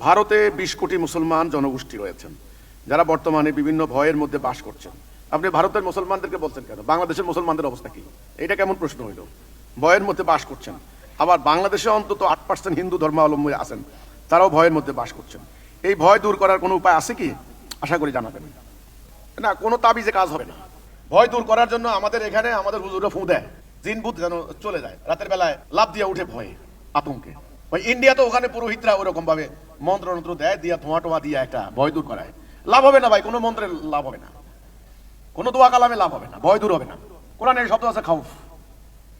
ভারতে 20 কোটি মুসলমান জনগোষ্ঠী রয়েছেন যারা বর্তমানে বিভিন্ন ভয়ের মধ্যে বাস করছেন। আপনি ভারতের মুসলমানদেরকে বলছেন কেন? বাংলাদেশের মুসলমানদের অবস্থা কি? এটা কেমন প্রশ্ন হইল? ভয়ের মধ্যে বাস করছেন, আবার বাংলাদেশে অন্তত 8% হিন্দু ধর্মাবলম্বী আছেন, তারাও ভয়ের মধ্যে বাস করছেন। এই ভয় দূর করার কোনো উপায় আছে কি? আশা করি জানাবেন। না, কোনো তাবিজে কাজ হবে না। ভয় দূর করার জন্য আমাদের এখানে আমাদের হুজুররা ফু দেয়, জিন ভূত যেন চলে যায়, রাতের বেলায় লাভ দিয়ে উঠে ভয়ে আতঙ্কে। ওই ইন্ডিয়া তো ওখানে পুরোহিতরা ওরকম ভাবে মন্ত্র দেয়, দিয়া ধোঁয়া টোয়া দিয়ে একটা ভয় দূর করায়। লাভ হবে না ভাই, কোনো মন্ত্রের লাভ হবে না, কোনো দোয়া কালামে লাভ হবে না, ভয় দূর হবে না। কোরআনের শব্দ আছে খাউফ।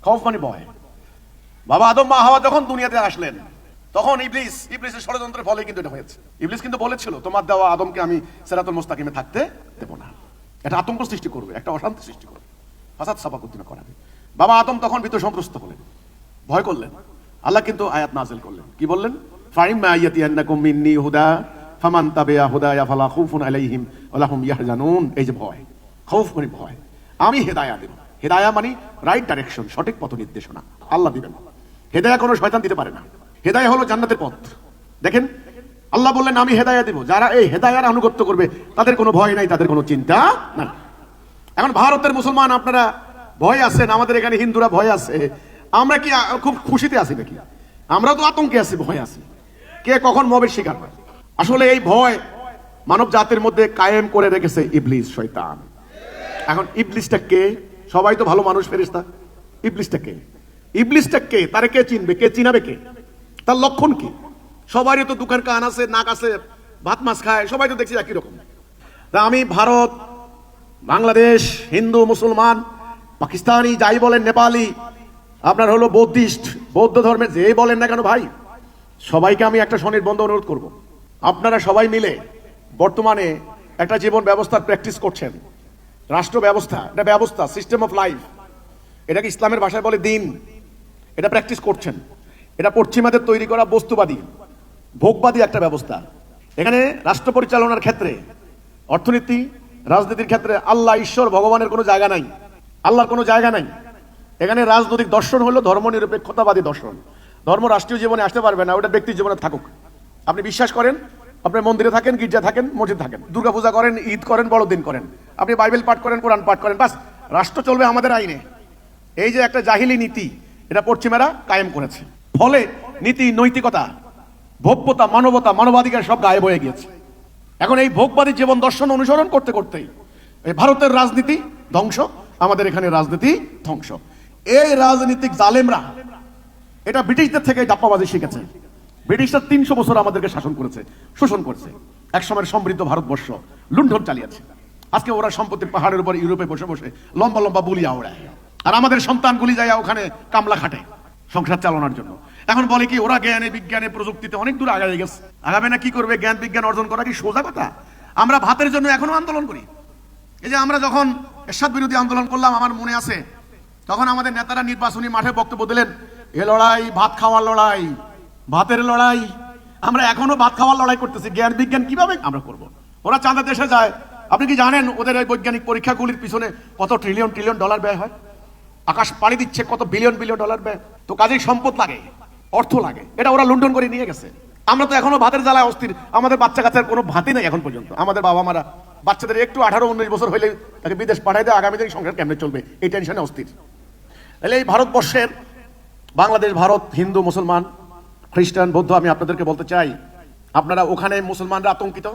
খাউফ মানে ভয়। বাবা আদম মা হাওয়া যখন দুনিয়াতে আসলেন তখন ইবলিসের ষড়যন্ত্রের ফলে কিন্তু এটা হয়েছে। ইবলিস কিন্তু বলেছিল তোমার দেওয়া আদমকে আমি সিরাতুল মুস্তাকিমে থাকতে দেব না। এটা আতঙ্ক সৃষ্টি করবে, একটা অশান্তি সৃষ্টি করবে, ফাসাদ সাফাকুত্তিনা করাবে। বাবা আদম তখন ভীত সন্ত্রস্ত হলেন, ভয় করলেন। আল্লাহ কিন্তু আয়াত নাযিল করলেন, কি বললেন? ফাইম্মা ইয়াতিয়ান্নাকুম মিন্নি হুদা ফামান তাবিআ হুদায়া ফালা খাউফুন আলাইহিম ওয়া হুম ইয়াহজানুন। এই যে ভয়, খাউফ মানে ভয়। আমি হেদায়া দেব। হেদায়া মানে রাইট ডাইরেকশন, সঠিক পথ নির্দেশনা আল্লাহ দিবেন। হেদায়া কোনো শয়তান দিতে পারে না। হেদায়া হলো জান্নাতের পথ। দেখেন আল্লাহ বললেন আমি হেদায়া দেব, যারা এই হেদায়ার আনুগত্য করবে তাদের কোনো ভয় নাই, তাদের কোনো চিন্তা নাই। এখন ভারতের মুসলমান আপনারা ভয় আছেন, আমাদের এখানে হিন্দুরা ভয় আছে। আমরা কি খুব খুশিতে আছি নাকি? আমরা তো আতঙ্কে আছি, ভয় আছি। কে কখন মবের শিকার হয়? আসলে এই ভয় মানব জাতির মধ্যে কায়েম করে রেখেছে ইবলিস, শয়তান। এখন ইবলিসটা কে? সবাই তো ভালো মানুষ, ফেরেশতা। ইবলিসটা কে? ইবলিসটা কে? তারে কে চিনবে? কে চিনাবে? কে? তার লক্ষণ কি? সবারই তো দোকান কান আছে, নাক আছে, ভাত মাছ খায়, সবাই তো দেখছি একই রকম। তা আমি ভারত, বাংলাদেশ, হিন্দু, মুসলমান, পাকিস্তানি, যাই বলেন, নেপালি, আপনার হলো বৌদ্ধিস্ট, বৌদ্ধ ধর্মের যেই বলেন না কেন ভাই, সবাইকে আমি একটা স্বনির্বন্ধ অনুরোধ করব। আপনারা সবাই মিলে বর্তমানে একটা জীবন ব্যবস্থার প্র্যাকটিস করছেন। রাষ্ট্র ব্যবস্থা, এটা ব্যবস্থা, সিস্টেম অফ লাইফ, এটাকে ইসলামের ভাষায় বলে দিন। এটা প্র্যাকটিস করছেন। এটা পশ্চিমাদের তৈরি করা বস্তুবাদী, ভোগবাদী একটা ব্যবস্থা। এখানে রাষ্ট্র পরিচালনার ক্ষেত্রে, অর্থনীতি, রাজনীতির ক্ষেত্রে আল্লাহ, ঈশ্বর, ভগবানের কোনো জায়গা নাই, আল্লাহর কোনো জায়গা নাই। এখানে রাজনৈতিক দর্শন হলো ধর্মনিরপেক্ষতাবাদী দর্শন। ধর্ম রাষ্ট্রীয় জীবনে আসতে পারবে না, ওটা ব্যক্তি জীবনে থাকুক। আপনি বিশ্বাস করেন, আপনি মন্দিরে থাকেন, গির্জা থাকেন, মসজিদ থাকেন, দুর্গাপূজা করেন, ঈদ করেন, বড়দিন করেন, আপনি বাইবেল পাঠ করেন, কোরআন পাঠ করেন, বাস রাষ্ট্র চলবে আমাদের আইনে। এই যে একটা জাহিলি নীতি, এটা পশ্চিমেরা কায়েম করেছে। ফলে নীতি, নৈতিকতা, ভোগ্যতা, মানবতা, মানবাধিকার সব গায়েব হয়ে গিয়েছে। এখন এই ভোগবাদী জীবন দর্শন অনুসরণ করতে করতেই এই ভারতের রাজনীতি ধ্বংস, আমাদের এখানে রাজনীতি ধ্বংস। এই রাজনীতিক জালেমরা এটা ব্রিটিশদের থেকে ডাপ্পাবাজি শিখেছে। ব্রিটিশরা 300 বছর আমাদেরকে শাসন করেছে, শোষণ করেছে। একসময় সমৃদ্ধ ভারতবর্ষ লুণ্ঠন চালিয়েছে। আজকে ওরা সম্পত্তির পাহাড়ের উপর ইউরোপে বসে বসে লম্বা লম্বা বুলিয়া ওড়ায়, আর আমাদের সন্তানগুলি যায় ওখানে কামলা খাটে সংসার চালানোর জন্য। এখন বলে কি ওরা জ্ঞানে, বিজ্ঞানে, প্রযুক্তিতে অনেক দূর আগায় গেছে। আগাবে না কি করবে? জ্ঞান বিজ্ঞান অর্জন করা কি সোজা কথা? আমরা ভাতের জন্য এখনো আন্দোলন করি। এই যে আমরা যখন এরশাদ বিরোধী আন্দোলন করলাম, আমার মনে আছে, তখন আমাদের নেতারা নির্বাচনী মাঠে বক্তব্য দিলেন, এ লড়াই ভাত খাওয়ার লড়াই, ভাতের লড়াই। আমরা এখনো ভাত খাওয়ার লড়াই করতেছি। জ্ঞান বিজ্ঞান কিভাবে আমরা করব? ওরা চাঁদা দেশে যায়। আপনি কি জানেন ওদের এই বৈজ্ঞানিক পরীক্ষাগুলির পিছনে কত ট্রিলিয়ন ট্রিলিয়ন ডলার ব্যয় হয়? আকাশ পাড়ি দিচ্ছে, কত বিলিয়ন বিলিয়ন ডলার ব্যয়। তো কাজেই সম্পদ লাগে, অর্থ লাগে, এটা ওরা লুণ্ঠন করে নিয়ে গেছে। আমরা তো এখনো ভাতের জ্বালায় অস্থির। আমাদের বাচ্চা কাচ্চার কোনো ভাতই নেই এখন পর্যন্ত। আমাদের বাবা মারা বাচ্চাদের একটু 18-19 বছর হইলে তাকে বিদেশ পাঠাই দেয়, আগামী দিন সংসার কেমনে চলবে এই টেনশনে অস্থির। তাহলে এই ভারতবর্ষের, বাংলাদেশ, ভারত, হিন্দু, মুসলমান, খ্রিস্টান, বৌদ্ধ, আমি আপনাদেরকে বলতে চাই, আপনারা ওখানে মুসলমানরা আতঙ্কিত,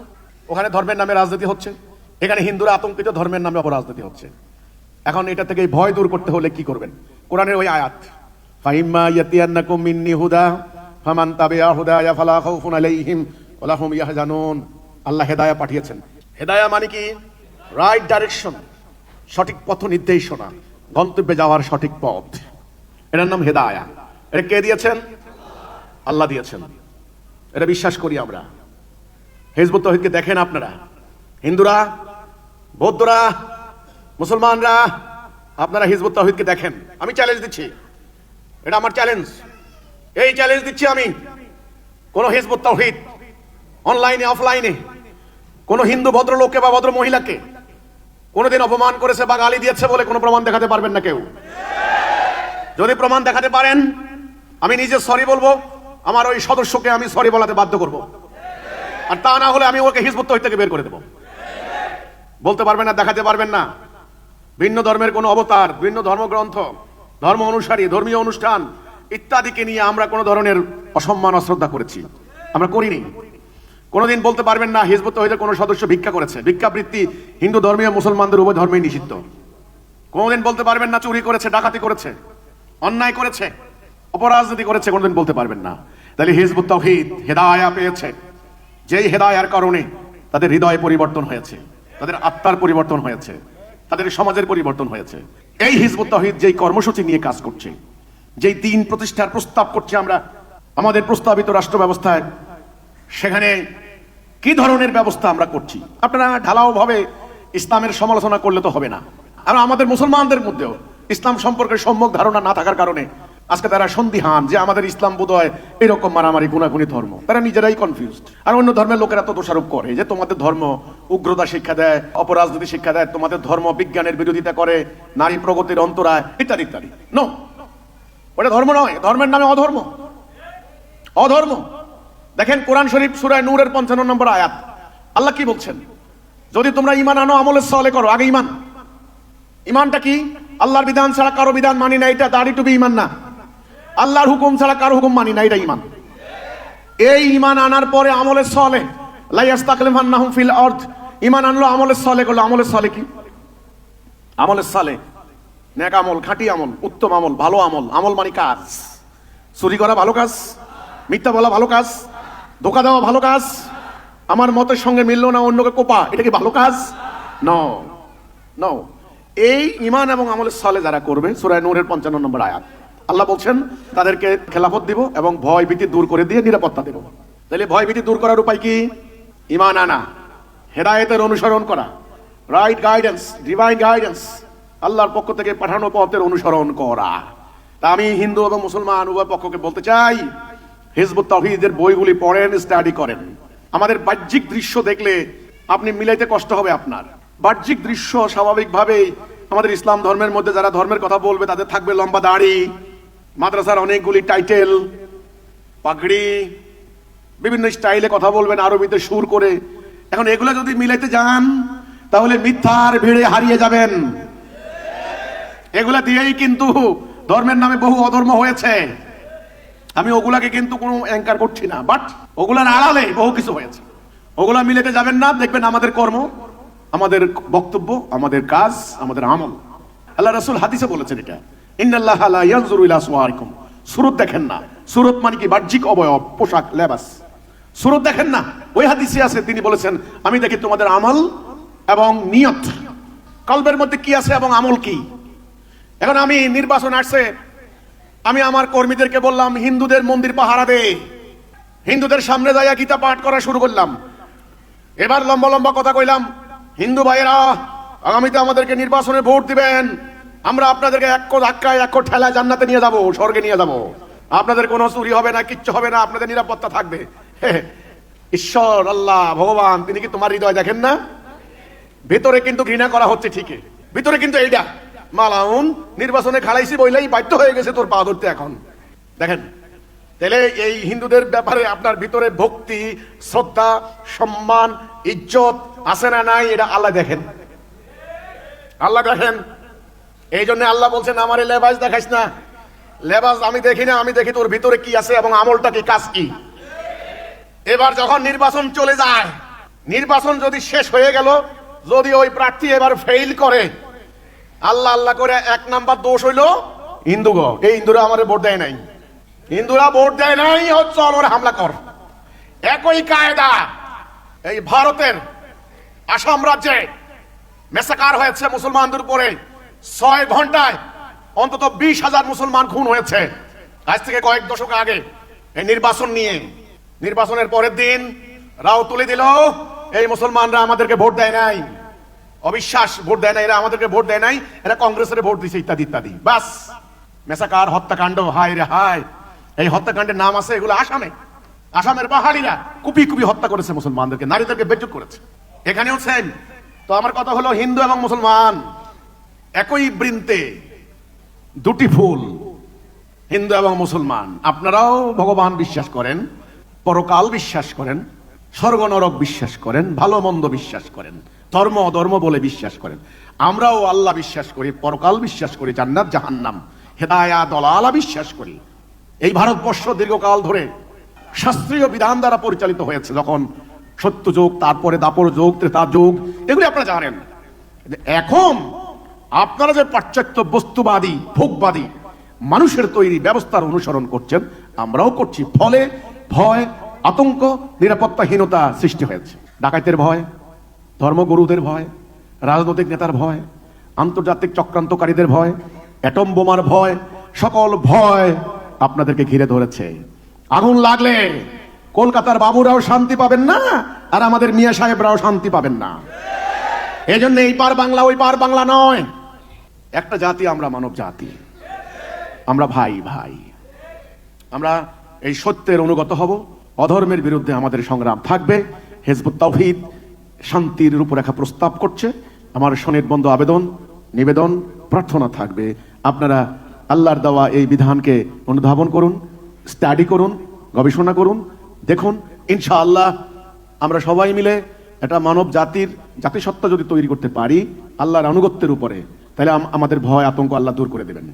ওখানে ধর্মের নামে রাজনীতি হচ্ছে। এখানে হিন্দুরা আতঙ্কিত, ধর্মের নামে অপরাজনীতি হচ্ছে। এখন এটা থেকে ভয় দূর করতে হলে কি করবেন? কোরআনের ওই আয়াত, ফাইম্মা ইয়াতিয়ান্নাকুম মিন্নি হুদা ফামান তাবিআ হুদায়া ফালা খাউফুন আলাইহিম ওয়া হুম ইয়াহজানুন। আল্লাহ হেদায়া পাঠিয়েছেন। হেদায়া মানে কি? রাইট ডাইরেকশন, সঠিক পথ নির্দেশনা, গন্তব্যে যাওয়ার সঠিক পথ। এটার নাম হেদায়া। এটা কে দিয়েছেন? আল্লাহ দিয়েছেন। এটা বিশ্বাস করি আমরা। হিজবুত তাওহীদকে দেখেন আপনারা, হিন্দুরা, বৌদ্ধরা, মুসলমানরা, আপনারা হিজবুত তাওহীদকে দেখেন। আমি চ্যালেঞ্জ দিচ্ছি, এটা আমার চ্যালেঞ্জ। এই চ্যালেঞ্জ দিচ্ছি আমি, কোন হিজবুত তাওহীদ অনলাইনে অফলাইনে কোন হিন্দু ভদ্রলোককে বা ভদ্র মহিলাকে কোনোদিন অপমান করেছে বা গালি দিয়েছে বলে কোনো প্রমাণ দেখাতে পারবেন না কেউ? যদি প্রমাণ দেখাতে পারেন, আমি নিজে সরি বলবো, আমার ওই সদস্যকে আমি সরি বলাতে বাধ্য করব। আর তা না হলে আমি ওকে হিজবুত তাওহীদ থেকে বের করে দেবো। বলতে পারবেন না, দেখাতে পারবেন না ভিন্ন ধর্মের কোনো অবতার, ভিন্ন ধর্মগ্রন্থ, ধর্ম অনুসারী, ধর্মীয় অনুষ্ঠান ইত্যাদিকে নিয়ে আমরা কোনো ধরনের অসম্মান অশ্রদ্ধা করেছি? আমরা করিনি। কোনোদিন বলতে পারবেন না হিজবুত তাওহীদের কোনো সদস্য ভিক্ষা করেছে। ভিক্ষাবৃত্তি হিন্দু ধর্মীয় মুসলমানদের উভয় ধর্মেই নিষিদ্ধ। কোনোদিন বলতে পারবেন না চুরি করেছে, ডাকাতি করেছে, অন্যায় করেছে, অপরাজনীতি করেছে, কোনোদিন বলতে পারবেন না। তাহলে হিজবুত তাওহীদ হেদায়া পেয়েছে, যেই হেদায়ার কারণে তাদের হৃদয় পরিবর্তন হয়েছে, তাদের আত্মার পরিবর্তন হয়েছে, তাদের সমাজের পরিবর্তন হয়েছে। এই হিজবুত তাওহীদ যেই কর্মসূচি নিয়ে কাজ করছে, যেই দিন প্রতিষ্ঠার প্রস্তাব করছে আমরা আমাদের প্রস্তাবিত রাষ্ট্র ব্যবস্থায়, সেখানে কি ধরনের ব্যবস্থা আমরা করছি? আপনারা ঢালাও ভাবে ইসলামের সমালোচনা করলে তো হবে না। আর আমাদের মুসলমানদের মধ্যেও ইসলাম সম্পর্কে সম্যক ধারণা না থাকার কারণে আজকে তারা সন্দিহান যে আমাদের ইসলাম বোধহয় এরকম মারামারি গুনাগুনি ধর্ম। তারা নিজেরাই কনফিউজড। আর অন্য ধর্মের লোকেরা তো দোষারোপ করে যে তোমাদের ধর্ম উগ্রতা শিক্ষা দেয়, অপরাজনীতি শিক্ষা দেয়, তোমাদের ধর্ম বিজ্ঞানের বিরোধিতা করে, নারী প্রগতির অন্তরায়, ইত্যাদি ইত্যাদি। নো, ওটা ধর্ম নয়, ধর্মের নামে অধর্ম। অধর্ম। দেখেন কোরআন শরীফ সূরা নূরের 55 নম্বর আয়াত, আল্লাহ কি বলছেন? যদি তোমরা ঈমান আনো, আমলে সালেহ করো। আগে ঈমান। ঈমানটা কি? আল্লাহর বিধান ছাড়া কারো বিধান মানি না, এটা দাড়ি টুপি ঈমান না। আল্লাহর হুকুম ছাড়া কারো হুকুম মানি না, এটা ঈমান। এই ঈমান আনার পরে আমলে সালেহ, লা ইস্তাকলিফান্নাহুম ফিল আরদ। ঈমান আনলো, আমলে সালেহ করলো। আমলে সালেহ কি? আমলে সালেহ নেক আমল, খাঁটি আমল, উত্তম আমল, ভালো আমল। আমল মানে কাজ। চুরি করা ভালো কাজ, মিথ্যা বলা ভালো কাজ, ধোঁকা দেওয়া ভালো কাজ, আমার মতের সঙ্গে মিলল না অন্যকে কোপা, এটা কি ভালো কাজ? No no. এই ঈমান এবং আমলে সালেহ যারা করবে, সূরা নূরের 55 নম্বর আয়াত, আল্লাহ বলছেন তাদেরকে খেলাফত দিব এবং ভয় ভীতি দূর করে দিয়ে নিরাপত্তা দেব। তাহলে ভয় ভীতি দূর করার উপায় কি? ঈমান আনা, হেদায়েতের অনুসরণ করা, রাইট গাইডেন্স, ডিভাইন গাইডেন্স, আল্লাহর পক্ষ থেকে পাঠানো পথের অনুসরণ করা। তা আমি হিন্দু এবং মুসলমান উভয় পক্ষকে বলতে চাই, হিজবুত তাওহীদের বইগুলি পড়েন, স্টাডি করেন। আমাদের বাহ্যিক দৃশ্য দেখলে আপনি মিলাইতে কষ্ট হবে আপনার। বাহ্যিক দৃশ্য স্বাভাবিকভাবেই আমাদের ইসলাম ধর্মের মধ্যে যারা ধর্মের কথা বলবে তাদের থাকবে লম্বা দাড়ি, মাদ্রাসার অনেকগুলি টাইটেল, পাগড়ি, বিভিন্ন স্টাইলে কথা বলবেন, আরবিতে সুর করে। এখন এগুলা যদি মিলাইতে যান তাহলে মিথ্যার ভিড়ে হারিয়ে যাবেন। এগুলা দিয়েই কিন্তু ধর্মের নামে বহু অধর্ম হয়েছে। আমি ওগুলাকে কিন্তু কোনো অ্যাঙ্কার করছি না, বাট ওগুলার আড়ালে বহু কিছু হয়েছে। ওগুলা মিলাতে যাবেন না, দেখবেন আমাদের কর্ম, আমাদের বক্তব্য, আমাদের কাজ, আমাদের আমল। আল্লাহ রাসূল হাদিসে বলেছেন এটা, ইন্নাল্লাহা লা ইয়ানজুরু ইলা সুওয়ারিকুম। সুরত দেখেন না। সুরত মানে কি? বাহ্যিক অবয়ব, পোশাক, লেবাস। সুরত দেখেন না। ওই হাদিসে আছে, তিনি বলেছেন আমি দেখি তোমাদের আমল এবং নিয়ত, কলবের মধ্যে কি আছে এবং আমল কি। এখন আমি নির্বাচন আসছে, আমি আমার কর্মীদেরকে বললাম হিন্দুদের মন্দির পাহারা দে। হিন্দুদের সামনে যাইয়া গীতা পাঠ করা শুরু করলাম। এবার লম্বা লম্বা কথা কইলাম, হিন্দু ভাইয়েরা আগামীতে আমাদেরকে নির্বাচনে ভোট দিবেন, আমরা আপনাদেরকে এক ধাক্কায় এক ঠেলায় জান্নাতে নিয়ে যাব, স্বর্গে নিয়ে যাব। আপনাদের কোনো চুরি হবে না, কিচ্ছু হবে না, আপনাদের নিরাপত্তা থাকবে। ঈশ্বর আল্লাহ ভগবান তিনি কি তোমার হৃদয় দেখেন না? ভেতরে কিন্তু ঘৃণা করা হচ্ছে ঠিকই, ভিতরে কিন্তু এইটা মালাউন নির্বাচনে খাড়াইছি বইলেই বাধ্য হয়ে গেছে তোর পা ধরতে। এখন দেখেন, তাহলে এই হিন্দুদের ব্যাপারে আপনার ভিতরে ভক্তি, শ্রদ্ধা, সম্মান, ইজ্জত আছে না নাই, এটা আল্লাহ দেখেন। আল্লাহ দেখেন। এই জন্য আল্লাহ বলছেন আমারে লেবাস দেখাইস না। লেবাস আমি দেখি না, আমি দেখি তোর ভিতরে কি আছে এবং আমলটা কি, কাজ কি। এবার যখন নির্বাচন চলে যায়, নির্বাচন যদি শেষ হয়ে গেল, যদি ওই প্রার্থী এবার ফেইল করে, আল্লাহ আল্লাহ করে 1 নাম্বার দোষ হইল হিন্দুগ। এই হিন্দুরা আমারে ভোট দেয় নাই, হিন্দুরা ভোট দেয় নাই, চল ওর হামলা কর। একই কায়দা এই ভারতের আসাম রাজ্যে মেসাকার হয়েছে মুসলমানদের উপরে। 6 ঘন্টায় অন্তত 20,000 মুসলমান খুন হয়েছে। আজ থেকে কয়েক দশক আগে এই নির্বাচন নিয়ে, নির্বাচনের পরের দিন রাও তুলে দিল এই মুসলমানরা আমাদেরকে ভোট দেয় নাই, অবিশ্বাস, ভোট দেয় নাই, এরা আমাদেরকে ভোট দেয় নাই, এরা কংগ্রেসের ভোট দিছে, ইত্যাদি ইত্যাদি। বাস, মেসাকার, হত্যাকাণ্ড, হায় রে হায়। এই হত্যাকাণ্ডের নাম আছে এগুলো আসামে। আসামের পাহাড়িরা কুপি কুপি হত্যা করেছে মুসলমানদেরকে, নারীদেরকে বেজ্জত করেছে। এখানেও সেম। তো আমার কথা হলো, হিন্দু এবং মুসলমান একই বৃন্তে দুটি ফুল। হিন্দু এবং মুসলমান, আপনারাও ভগবান বিশ্বাস করেন, পরকাল বিশ্বাস করেন, স্বর্গ নরক বিশ্বাস করেন, ভালো মন্দ বিশ্বাস করেন, ধর্ম অধর্ম বলে বিশ্বাস করেন। আমরাও আল্লাহ বিশ্বাস করি, পরকাল বিশ্বাস করি, জান্নাত জাহান্নাম, হেদায়া দলালা বিশ্বাস করি। এই ভারতবর্ষ দীর্ঘকাল ধরে শাস্ত্রীয় বিধান দ্বারা পরিচালিত হয়েছে, যখন সত্য যুগ, তারপরে দাপর যুগ, ত্রেতা যুগ, এগুলি আপনারা জানেন। এখন আপনারা যে পাশ্চাত্য বস্তুবাদী ভোগবাদী মানুষের তৈরি ব্যবস্থার অনুসরণ করছেন, আমরাও করছি। ফলে ভয়, আতঙ্ক, নিরাপত্তাহীনতা সৃষ্টি হয়েছে। ডাকাতের ভয়, ধর্মগুরুদের ভয়, রাজনৈতিক নেতার ভয়, আন্তর্জাতিক চক্রান্তকারীদের ভয়, অ্যাটম বোমার ভয়, সকল ভয় আপনাদেরকে ঘিরে ধরেছে। আগুন লাগলে কলকাতার বাবুরাও শান্তি পাবেন না, আর আমাদের মিয়া সাহেবরাও শান্তি পাবেন না। এই জন্য এই পার বাংলা ওই পার বাংলা নয়, একটা জাতি, আমরা মানব জাতি, আমরা ভাই ভাই। আমরা এই সত্যের অনুগত হব, অধর্মের বিরুদ্ধে আমাদের সংগ্রাম থাকবে। হিজবুত তাওহীদ শান্তির রূপরেখা প্রস্তাব করছে। আমার সুনির্বন্ধ আবেদন, নিবেদন, প্রার্থনা থাকবে, আপনারা আল্লাহর দেওয়া এই বিধানকে অনুধাবন করুন, স্টাডি করুন, গবেষণা করুন, দেখুন। ইনশাআল্লাহ আমরা সবাই মিলে একটা মানব জাতির জাতিসত্তা যদি তৈরি করতে পারি আল্লাহর আনুগত্যের উপরে, তাহলে আমাদের ভয় আতঙ্ক আল্লাহ দূর করে দেবেন।